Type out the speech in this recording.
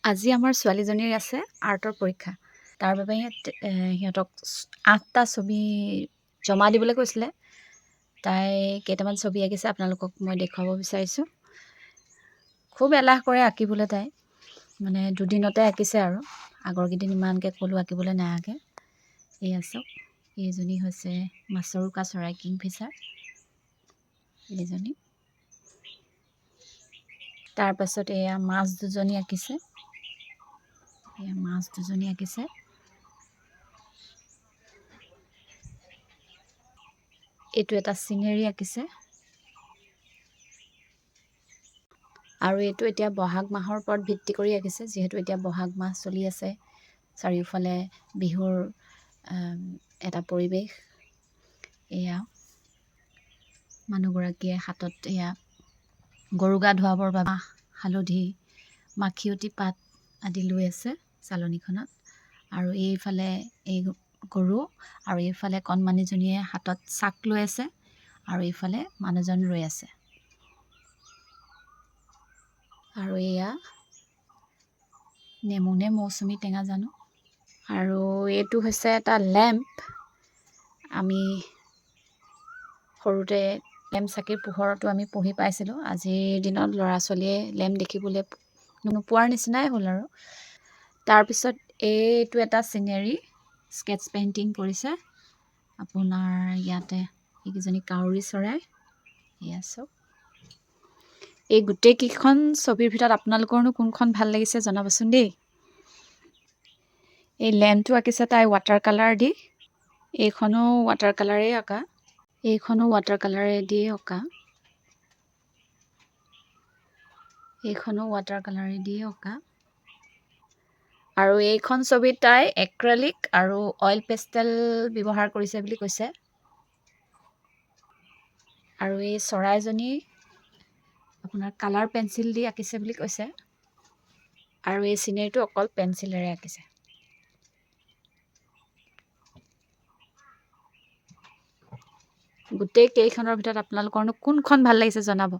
আজি আমাৰ ছোৱালীজনীৰ আছে আৰ্টৰ পৰীক্ষা। তাৰ বাবে সিহঁতক ৮টা ছবি জমা দিবলৈ কৈছিলে। তাই কেইটামান ছবি আঁকিছে, আপোনালোকক মই দেখুৱাব বিচাৰিছোঁ। খুব এলাহ কৰে আঁকিবলৈ তাই, মানে দুদিনতে আঁকিছে আৰু। আগৰকেইদিন ইমানকৈ ক'লোঁ আঁকিবলৈ নাআঁকে। এয়া চাওক, এইজনী হৈছে মাছৰোকা চৰাই কিংফিচাৰ, এইজনী। তাৰপাছত এয়া মাছ দুজনী আঁকিছে, এয়া মাছ দুজনী আঁকিছে। এইটো এটা চিনেৰী আঁকিছে। আৰু এইটো এতিয়া বহাগ মাহৰ ওপৰত ভিত্তি কৰি আঁকিছে, যিহেতু এতিয়া বহাগ মাহ চলি আছে, চাৰিওফালে বিহুৰ এটা পৰিৱেশ। এয়া মানুহগৰাকীয়ে হাতত এয়া গৰু গা ধুৱাবৰ বাবে হালধি, মাখিয়তী পাত আদি লৈ আছে চালনীখনত। আৰু এইফালে এই গৰু, আৰু এইফালে কণমানিজনীয়ে হাতত চাক লৈ আছে, আৰু এইফালে মানুহজন ৰৈ আছে। আৰু এয়া নেমু নে মৌচুমী টেঙা জানো। আৰু এইটো হৈছে এটা লেম্প। আমি সৰুতে লেম্প চাকিৰ পোহৰতো আমি পঢ়ি পাইছিলোঁ। আজিৰ দিনত ল'ৰা ছোৱালীয়ে লেম্প দেখিবলৈ নোপোৱাৰ নিচিনাই হ'ল আৰু। তাৰপিছত এইটো এটা চিনেৰী, স্কেটছ পেইণ্টিং কৰিছে। আপোনাৰ ইয়াতে এইকেইজনী কাউৰী চৰাই, এয়া চাওক। এই গোটেইকেইখন ছবিৰ ভিতৰত আপোনালোকৰনো কোনখন ভাল লাগিছে জনাবচোন দেই। এই লেম্পটো আঁকিছে তাই ৱাটাৰ কালাৰ দি, এইখনো ৱাটাৰ কালাৰেই আঁকা, এইখনো ৱাটাৰ কালাৰেদিয়ে অঁকা, এইখনো ৱাটাৰ কালাৰেদিয়ে অঁকা। আৰু এইখন ছবিত তাই এক্ৰেলিক আৰু অইল পেষ্টেল ব্যৱহাৰ কৰিছে বুলি কৈছে। আৰু এই চৰাইজনী আপোনাৰ কালাৰ পেঞ্চিল দি আঁকিছে বুলি কৈছে। আৰু এই চিনেৰীটো অকল পেঞ্চিলেৰে আঁকিছে। গোটেই কেইখনৰ ভিতৰত আপোনালোকৰনো কোনখন ভাল লাগিছে জনাব।